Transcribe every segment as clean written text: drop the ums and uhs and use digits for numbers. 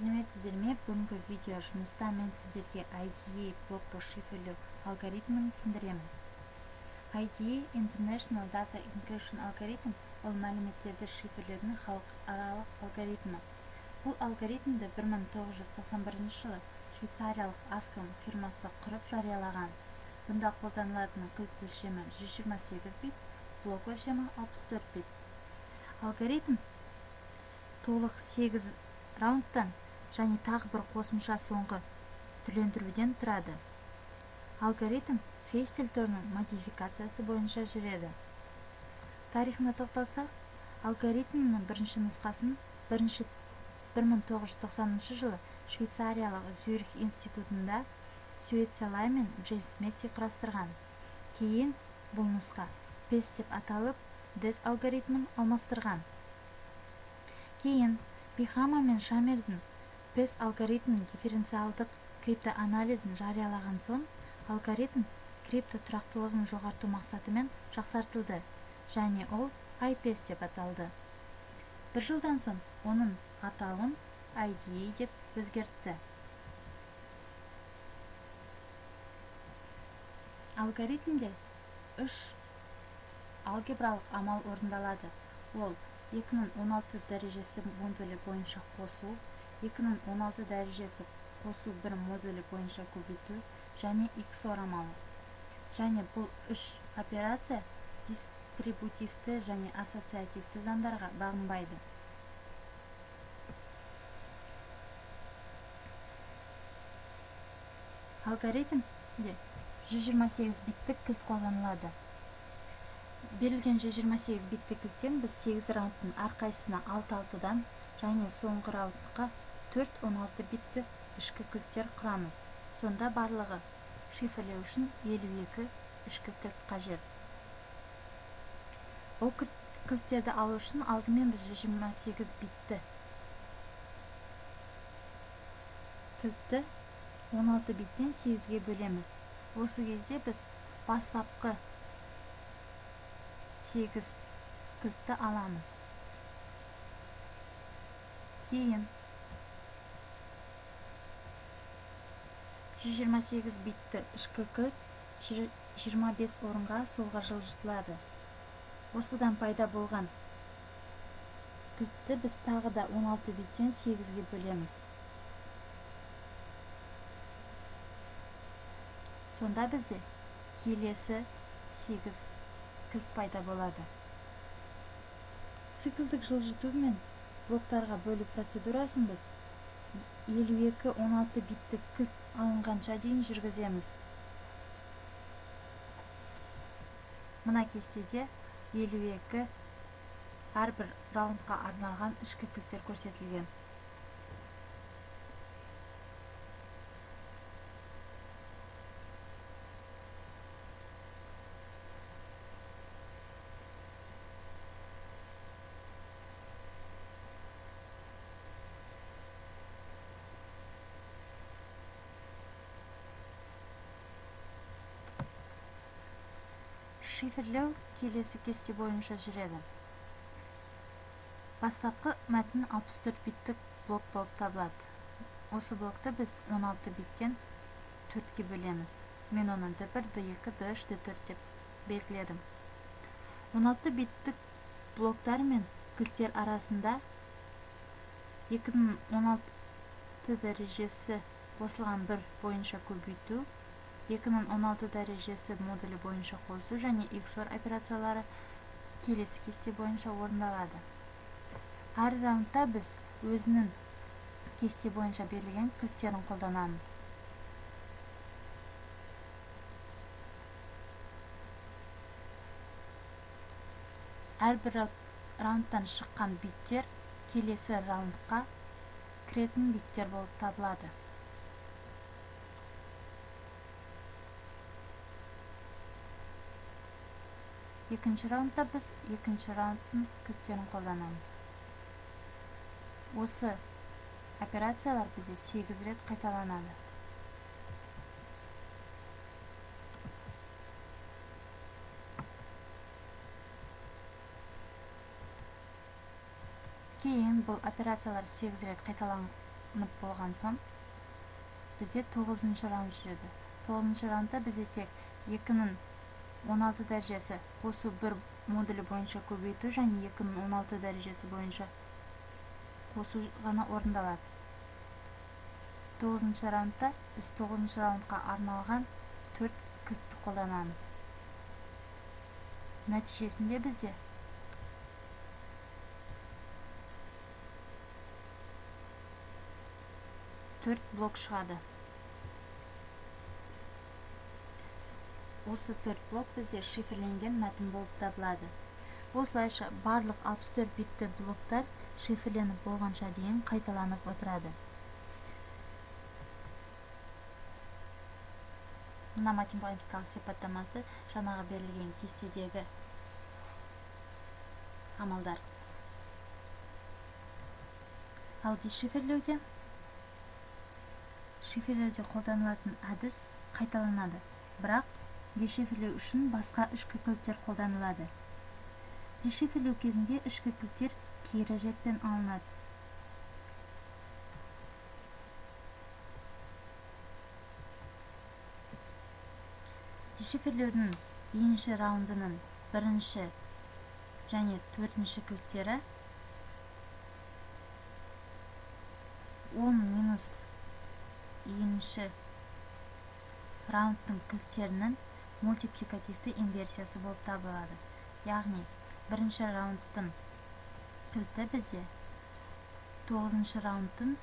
Сәлеметсіздер ме? Бүгінгі видео жұмыста мен сіздерге IDE блоктық шифрлеу алгоритмін түсіндіремін. IDE International Data Encryption алгоритм ол мәліметтерді шифрлеудің халықаралық алгоритмі. Бұл алгоритмді 1991 жылы швейцариялық Ascom фирмасы құрып жариялаған. Бұнда қолданылатын кілт өлшемі 128 бит, блок өлшемі 64 бит. Алгоритм толық 8 раундтан және тағы бір қосымша соңғы түрлендіруден тұрады. Алгоритм Фейс-Тильторның модификациясы бойынша жүреді. Тарихына тоқталсақ, алгоритмнің бірінші нұсқасын 1990 жылы Швейцариялық Зюрих институтында Суэцелай мен Джеймс Месси құрастырған. Кейін бұл нұсқа PES деп аталып, DES алгоритмін алмастырған. Кейін Бихама мен Шамердің PES алгоритмінің дифференциалдық криптоанализін жариялаған соң, алгоритм крипто тұрақтылығын жоғарту мақсатымен жақсартылды, және ол IPES деп аталды. Бір жылдан соң оның атауын IDE деп өзгертті. Алгоритмде 3 алгебралық амал орындалады. Ол 2016 дәрежесі модулі бойынша қосу, 2016 дәрежесі қосу бір модулі бойынша көбейту және XOR амалы. Және бұл 3 операция дистрибутивті және ассоциативті заңдарға бағынбайды. Алгоритмде 128 биттік кілт қолданылады. Берілген 128 биттік кілттен біз 8 раундтың әрқайсысына 6-6-дан және соңғы раундқа 4-16 битті ішкі кілттер құрамыз. Сонда барлығы шифрлеу үшін 52 ішкі кілт қажет. Ол кілттерді алу үшін алдымен біз 128 битті кілтті 16 биттен 8-ге бөлеміз. Осы кезде біз бастапқы 8 кілтті аламыз. Кейін 128 битті ішкі кілт 25 орынға солға жылжытылады. Осыдан пайда болған кілтті біз тағы да 16 биттен 8-ге бөлеміз. Сонда бізде келесі 8 кілт пайда болады. Циклдік жылжыту мен блоктарға бөлу процедурасын біз 52-16 биттік кілт алынғанша дейін жүргіземіз. Мына кестеде 52 әрбір раундқа арналған ішкі кілттер көрсетілген. Шифрлеу келесі кесте бойынша жүреді. Бастапқы мәтін 64 биттік блок болып табылады. Осы блокты біз 16 биттен 4-ге бөлеміз. Мен оны D1, D2, D3, D4 деп белгіледім. 16 биттік блоктар мен кілттер арасында 2016 дәрежесі қосылған бір бойынша көбейту, 2016 дәрежесі модулі бойынша қосу және XOR операциялары келесі кесте бойынша орындалады. Әр раундта біз өзінің кесте бойынша берілген кілттерін қолданамыз. Әрбір раундтан шыққан биттер келесі раундқа кіретін биттер болып табылады. Екінші раундта біз екінші раундтың кілттерін қолданамыз. Осы операциялар бізде 8 рет қайталанады. Кейін бұл операциялар 8 рет қайталанып пайдаланып болған соң бізде 9-шы раунд жүреді. 9-шы раундта бізде тек 2-нің 16 дәрежесі қосу 1 модулі бойынша көбейту және 2-нің 16 дәрежесі бойынша қосу ғана орындалады. 9-шы раундта біз 9-шы раундқа арналған 4 кілтті қолданамыз. Нәтижесінде бізде 4 блок шығады. Осы 4 блок бізде шифрленген мәтін болып табылады. Осылайша барлық 64 битті блоктар шифрленіп болғанша дейін қайталанып отырады. Мына математикалық сипаттамасы жаңағы берілген кестедегі амалдар. Ал дешифрлеуде қолданылатын әдіс қайталанады, бірақ дешифрлеу үшін басқа ішкі кілттер қолданылады. Дешифрлеу кезінде ішкі кілттер кері ретпен алынады. Дешифрлеудің екінші раундының бірінші және төртінші кілттері 10 минус екінші раундтың кілттерінің мультипликативті инверсиясы болып табылады. Яғни, бірінші раундтың кілті бізде 9-шы раундтың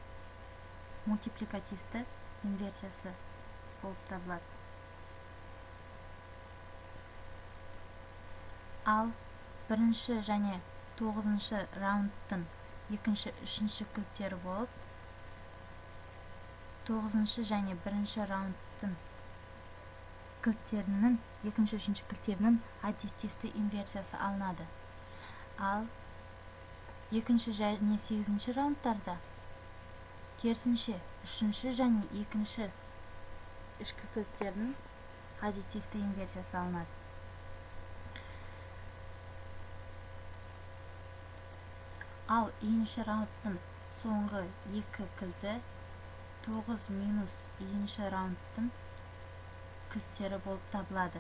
мультипликативті инверсиясы болып табылады. Ал бірінші және 9-шы раундтың екінші, үшінші кілттері болып, 9-шы және 1-шы раундтың кілттерінің, екінші, үшінші кілттерінің аддитивті инверсиясы алынады. Ал екінші және 8-ші раундтарда керісінше үшінші және екінші ішкі кілттерінің аддитивті инверсиясы алынады. Ал екінші раундтың соңғы екі кілті 9 минус екінші раундтың кілттері болып табылады.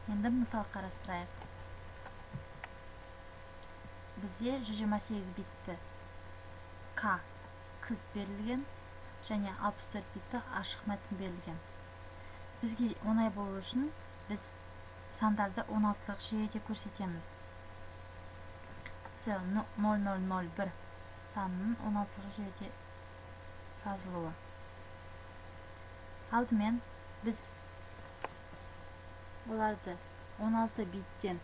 Енді мысал қарастырайық. Бізде 128 битті К кілт берілген және 64 битті ашық мәтін берілген. Бізге оңай болу үшін біз сандарды 16-лық жүйеде көрсетеміз. 0001 санының 16-лық жүйеде жазылуы. Алдымен біз оларды 16 биттен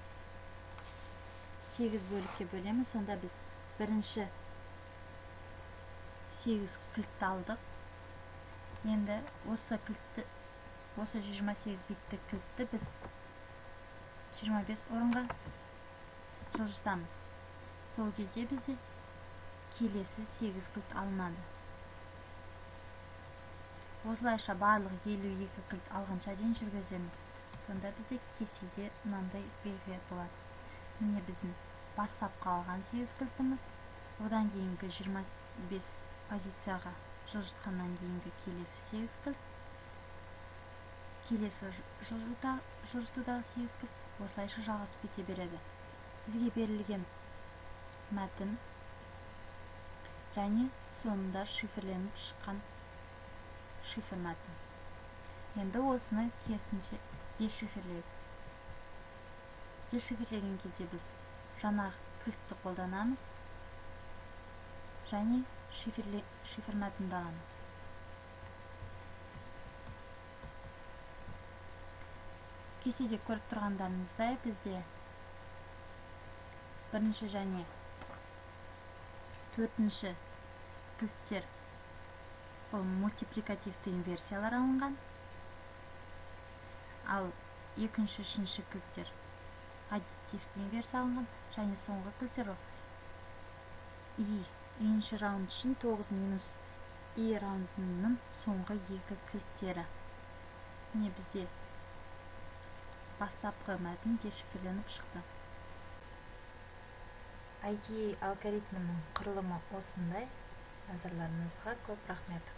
8 бөлікке бөлеміз. Сонда біз бірінші 8 кілтті алдық. Енді осы 28 битті кілтті біз 25 орынға жылжытамыз. Сол кезде бізде келесі 8 кілт алынады. Осылайша барлық 52 кілт алғанша дейін жүргіземіз. Сонда бізде кестеде мынандай белгілер болады. Міне біздің бастап қалған 8 кілтіміз, одан кейінгі 25 позицияға жылжытқаннан кейінгі келесі 8 кілт, келесі жылжытудағы 8 кілт, осылайша жалғасып кете береді. Бізге берілген мәтін және соңында шифрленіп шыққан шифр мәтін. Енді осыны керісінше дешифрлейік. Дешифрлеген кезде біз жаңа кілтті қолданамыз және шифр мәтінді аламыз. Кестеде көріп тұрғандарыңыздай бізде бірінші және төртінші кілттер бұл мультипликативті инверсиялар алынған. Ал екінші, үшінші кілттер аддитивті инверсия алынған және соңғы кілттер екінші раунд үшін 9 минус раундының соңғы екі кілттері. Міне бізде бастапқы мәтін дешифрленіп шықты. IDE алгоритмінің құрылымы осындай. Назарларыңызға көп рахмет.